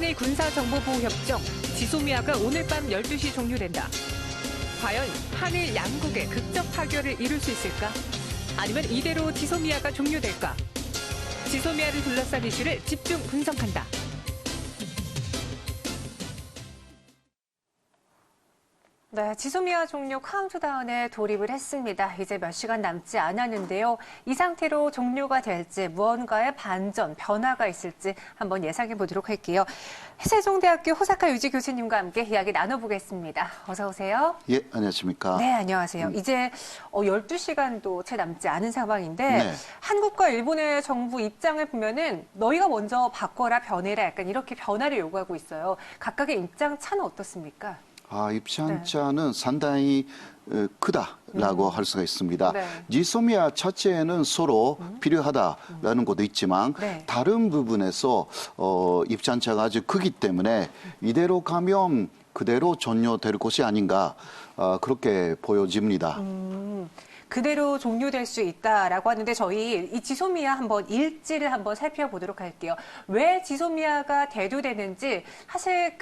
한일 군사정보보호협정 지소미아가 오늘 밤 12시 종료된다. 과연 한일 양국의 극적 타결을 이룰 수 있을까? 아니면 이대로 지소미아가 종료될까? 지소미아를 둘러싼 이슈를 집중 분석한다. 네, 지소미아 종료 카운트다운에 돌입을 했습니다. 이제 몇 시간 남지 않았는데요. 이 상태로 종료가 될지 무언가의 반전, 변화가 있을지 한번 예상해 보도록 할게요. 세종대학교 호사카 유지 교수님과 함께 이야기 나눠보겠습니다. 어서 오세요. 예, 안녕하십니까. 네, 안녕하세요. 이제 12시간도 채 남지 않은 상황인데 네. 한국과 일본의 정부 입장을 보면은 너희가 먼저 바꿔라, 변해라 약간 이렇게 변화를 요구하고 있어요. 각각의 입장 차는 어떻습니까? 입장차는 상당히 크다라고 할 수가 있습니다. 네. 지소미아 자체는 서로 필요하다라는 것도 있지만 네. 다른 부분에서 입장차가 아주 크기 때문에 이대로 가면 그대로 종료될 것이 아닌가 그렇게 보여집니다. 그대로 종료될 수 있다라고 하는데 저희 이 지소미아 한번 일지를 한번 살펴보도록 할게요. 왜 지소미아가 대두되는지 사실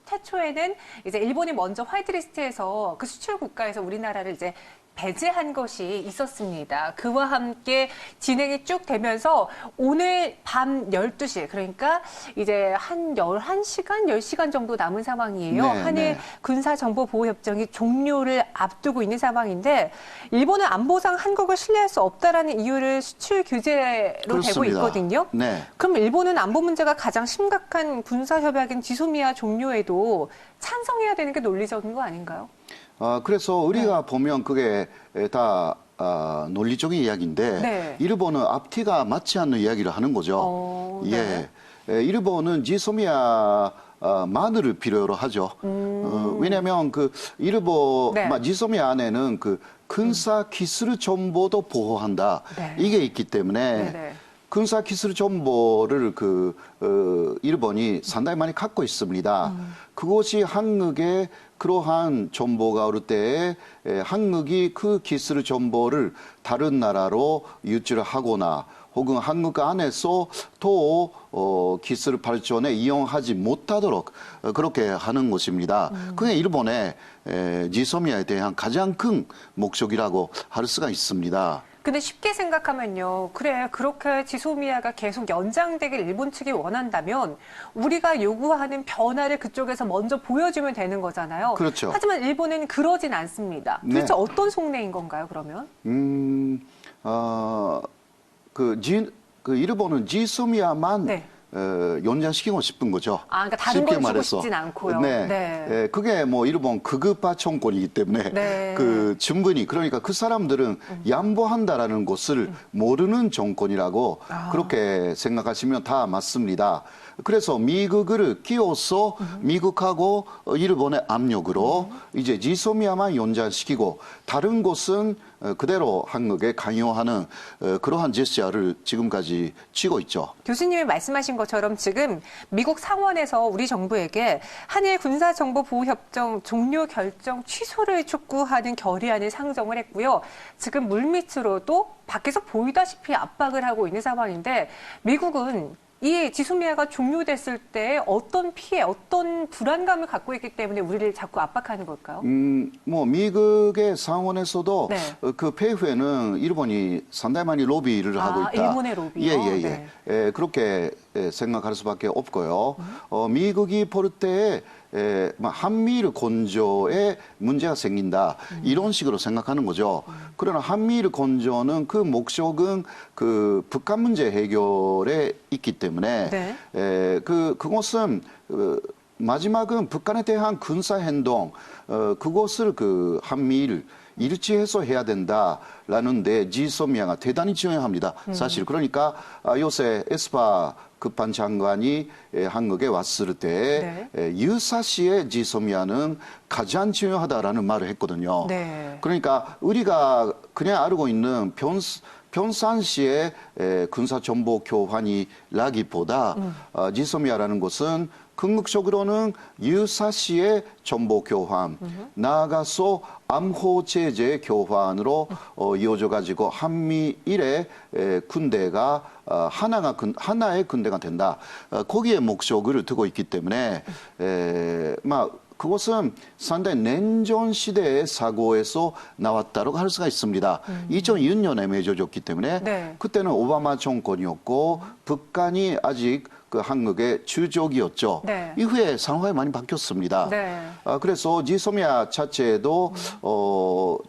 태초에는 이제 일본이 먼저 화이트리스트에서 그 수출 국가에서 우리나라를 이제 배제한 것이 있었습니다. 그와 함께 진행이 쭉 되면서 오늘 밤 12시, 그러니까 이제 한 11시간, 10시간 정도 남은 상황이에요. 네, 한일 네. 군사정보보호협정이 종료를 앞두고 있는 상황인데 일본은 안보상 한국을 신뢰할 수 없다라는 이유를 수출 규제로 그렇습니다. 대고 있거든요. 네. 그럼 일본은 안보 문제가 가장 심각한 군사협약인 지소미아 종료에도 찬성해야 되는 게 논리적인 거 아닌가요? 그래서 우리가 보면 그게 다 논리적인 이야기인데 네. 일본은 앞뒤가 맞지 않는 이야기를 하는 거죠. 네. 일본은 지소미아 만을 필요로 하죠. 왜냐하면 일본 네. 지소미아 안에는 군사 기술 정보도 보호한다. 네. 이게 있기 때문에. 네네. 군사 기술 정보를 일본이 상당히 많이 갖고 있습니다. 그것이 한국에 그러한 정보가 올 때 한국이 그 기술 정보를 다른 나라로 유출을 하거나 혹은 한국 안에서 또 기술 발전에 이용하지 못하도록 그렇게 하는 것입니다. 그게 일본의 지소미아에 대한 가장 큰 목적이라고 할 수가 있습니다. 근데 쉽게 생각하면요. 그래, 그렇게 지소미아가 계속 연장되길 일본 측이 원한다면 우리가 요구하는 변화를 그쪽에서 먼저 보여주면 되는 거잖아요. 그렇죠. 하지만 일본은 그러진 않습니다. 도대체 네. 어떤 속내인 건가요, 그러면? 일본은 지소미아만 네. 연장시키고 싶은 거죠. 그러니까 다른 쉽게 걸 주고 말해서. 싶진 않고요. 네. 네. 그게 일본 극우파 정권이기 때문에 네. 충분히 그러니까 그 사람들은 양보한다라는 것을 모르는 정권이라고 그렇게 생각하시면 다 맞습니다. 그래서 미국을 끼워서 미국하고 일본의 압력으로 이제 지소미아만 연장시키고 다른 곳은 그대로 한국에 강요하는 그러한 제스처를 지금까지 취고 있죠. 교수님이 말씀하신 것처럼 지금 미국 상원에서 우리 정부에게 한일 군사정보보호협정 종료 결정 취소를 촉구하는 결의안을 상정을 했고요. 지금 물밑으로도 밖에서 보이다시피 압박을 하고 있는 상황인데 미국은 이 지소미아가 종료됐을 때 어떤 피해, 어떤 불안감을 갖고 있기 때문에 우리를 자꾸 압박하는 걸까요? 미국의 상원에서도 네. 그 폐후에는 일본이 상당히 많이 로비를 하고 있다. 일본의 로비요? 네. 그렇게 생각할 수밖에 없고요. 미국이 볼 때 한미일 건조에 문제가 생긴다. 이런 식으로 생각하는 거죠. 그러나 한미일 건조는 그 목적은 북한 문제 해결에 있기 때문에 네. 그것은 마지막은 북한에 대한 군사 행동 그것을 한미일 일치해서 해야 된다라는데 지소미아가 대단히 중요합니다. 사실 그러니까 요새 에스파 급한 장관이 한국에 왔을 때 유사시에 지소미아는 가장 중요하다라는 말을 했거든요. 네. 그러니까 우리가 그냥 알고 있는 평상시에 군사 정보 교환이라기보다 지소미아라는 것은 궁극적으로는 유사시의 정보 교환, 나아가서 암호 제재 교환으로 이어져 가지고 한미일의 군대가 하나의 군대가 된다. 거기에 목적을 두고 있기 때문에 그것은 상당히 냉전 시대의 사고에서 나왔다고 할 수가 있습니다. 2002년에 맺어졌기 때문에 네. 그때는 오바마 정권이었고 북한이 아직 그 한국의 주적이었죠. 네. 이후에 상황이 많이 바뀌었습니다. 네. 그래서 지소미아 자체도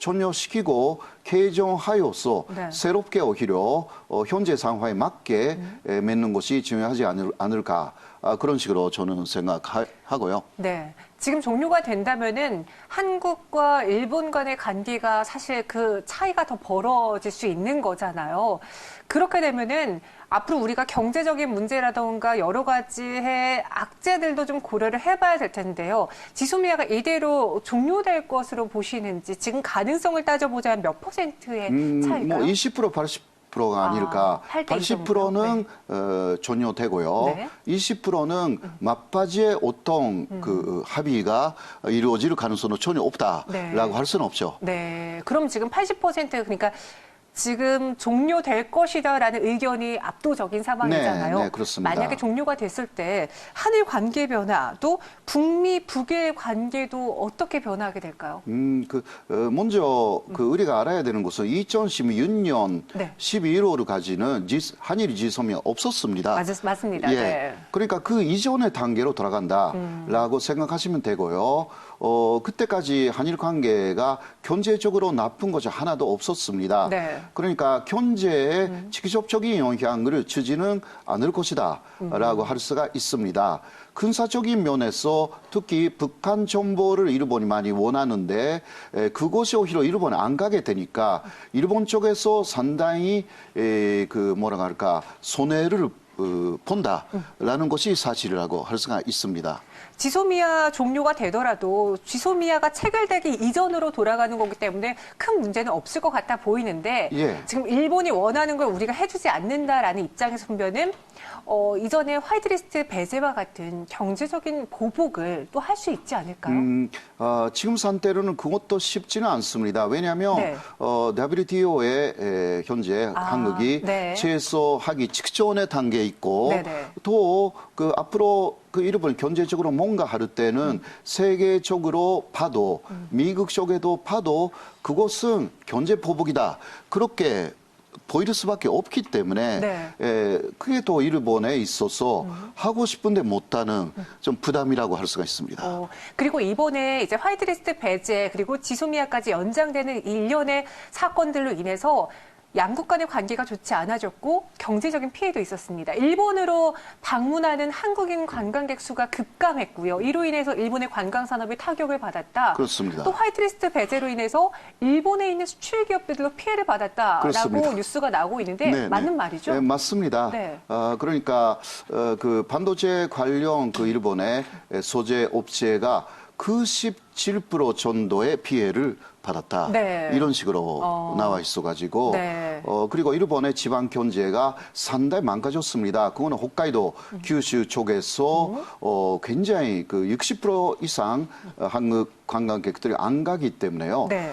전혀시키고 개정하여서 네. 새롭게 오히려 현재 상황에 맞게 맺는 것이 중요하지 않을까. 그런 식으로 저는 생각하고요. 네. 지금 종료가 된다면은 한국과 일본 간의 관계가 사실 그 차이가 더 벌어질 수 있는 거잖아요. 그렇게 되면은 앞으로 우리가 경제적인 문제라던가 여러 가지의 악재들도 좀 고려를 해봐야 될 텐데요. 지소미아가 이대로 종료될 것으로 보시는지 지금 가능성을 따져보자면 몇 %의 차이일까요? 20% 80%가 아닐까. 80%는 종료되고요. 네. 20%는 막바지에 어떤 그 합의가 이루어질 가능성은 전혀 없다라고 네. 할 수는 없죠. 네. 그럼 지금 80% 그러니까 지금 종료될 것이다라는 의견이 압도적인 상황이잖아요. 네, 네, 그렇습니다. 만약에 종료가 됐을 때 한일 관계 변화 또 북미 북의 관계도 어떻게 변화하게 될까요? 먼저 우리가 알아야 되는 것은 2016년 네. 12월까지는 한일 지소미아 없었습니다. 맞습니다. 예. 네. 그러니까 그 이전의 단계로 들어간다라고 생각하시면 되고요. 그때까지 한일 관계가 경제적으로 나쁜 것이 하나도 없었습니다. 네. 그러니까 경제에 직접적인 영향을 주지는 않을 것이다라고 할 수가 있습니다. 군사적인 면에서 특히 북한 정보를 일본이 많이 원하는데 그것이 오히려 일본에 안 가게 되니까 일본 쪽에서 상당히 손해를 본다라는 것이 사실이라고 할 수가 있습니다. 지소미아 종료가 되더라도 지소미아가 체결되기 이전으로 돌아가는 거기 때문에 큰 문제는 없을 것 같아 보이는데 예. 지금 일본이 원하는 걸 우리가 해주지 않는다라는 입장에서 보면은 이전에 화이트리스트 배제와 같은 경제적인 보복을 또 할 수 있지 않을까요? 지금 상태로는 그것도 쉽지는 않습니다. 왜냐하면 네. WTO에 현재 한국이 네. 취소하기 직전의 단계에 있고 네네. 또 앞으로 일본 경제적으로 뭔가 할 때는 세계적으로 봐도 미국 쪽에도 봐도 그것은 경제 보복이다. 그렇게 보일 수밖에 없기 때문에 네. 그게 또 일본에 있어서 하고 싶은데 못하는 좀 부담이라고 할 수가 있습니다. 그리고 이번에 이제 화이트리스트 배제 그리고 지소미아까지 연장되는 일련의 사건들로 인해서 양국 간의 관계가 좋지 않아졌고 경제적인 피해도 있었습니다. 일본으로 방문하는 한국인 관광객 수가 급감했고요. 이로 인해서 일본의 관광 산업이 타격을 받았다. 그렇습니다. 또 화이트리스트 배제로 인해서 일본에 있는 수출 기업들도 피해를 받았다라고 그렇습니다. 뉴스가 나오고 있는데 네, 맞는 네. 말이죠? 네, 맞습니다. 네. 그러니까 반도체 관련 일본의 소재 업체가 97% 정도의 피해를 받았다. 네. 이런 식으로 나와 있어가지고 네. 그리고 일본의 지방 경제가 상당히 망가졌습니다. 그거는 홋카이도, 규슈 쪽에서 굉장히 60% 이상 한국 관광객들이 안 가기 때문에요. 네.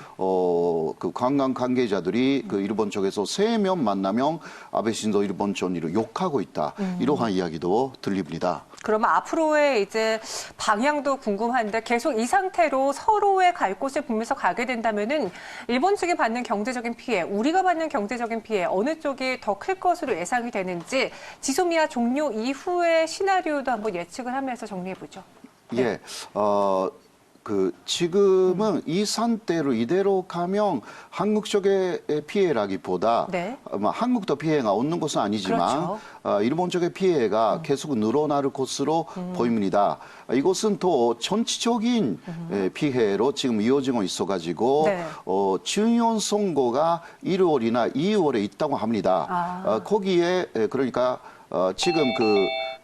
관광 관계자들이 일본 쪽에서 3명 만나면 아베 신조 일본 총리를 욕하고 있다. 이러한 이야기도 들립니다. 그러면 앞으로의 이제 방향도 궁금한데 계속 이 상태로 서로의 갈 곳을 보면서 가게 된다면은 일본 측이 받는 경제적인 피해, 우리가 받는 경제적인 피해 어느 쪽이 더 클 것으로 예상이 되는지 지소미아 종료 이후의 시나리오도 한번 예측을 하면서 정리해 보죠. 네. 예. 지금은 이 상태로 이대로 가면 한국 쪽의 피해라기보다 네. 한국도 피해가 없는 것은 아니지만 그렇죠. 일본 쪽의 피해가 계속 늘어날 것으로 보입니다. 이것은 또 전체적인 피해로 지금 이어지고 있어가지고 네. 중요한 선거가 1월이나 2월에 있다고 합니다. 거기에 그러니까 지금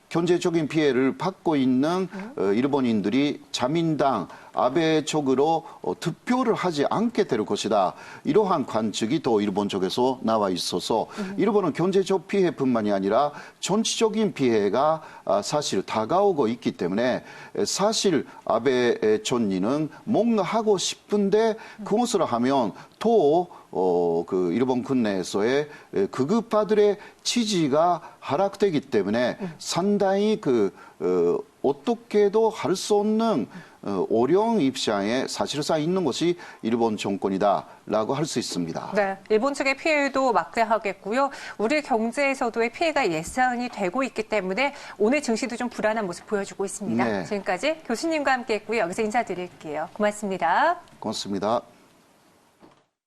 경제적인 피해를 받고 있는 일본인들이 자민당 아베 쪽으로 투표를 하지 않게 될 것이다. 이러한 관측이 또 일본 쪽에서 나와 있어서 일본은 경제적 피해뿐만이 아니라 정치적인 피해가 사실 다가오고 있기 때문에 사실 아베 총리는 뭔가 하고 싶은데 그것을 하면 또 그 일본 국내에서의 극우파들의 지지가 하락되기 때문에 상당히 어떻게도 할 수 없는 어려운 입장에 사실상 있는 것이 일본 정권이다라고 할 수 있습니다. 네, 일본 측의 피해도 막대하겠고요. 우리 경제에서도의 피해가 예상이 되고 있기 때문에 오늘 증시도 좀 불안한 모습 보여주고 있습니다. 네. 지금까지 교수님과 함께했고요. 여기서 인사드릴게요. 고맙습니다. 고맙습니다.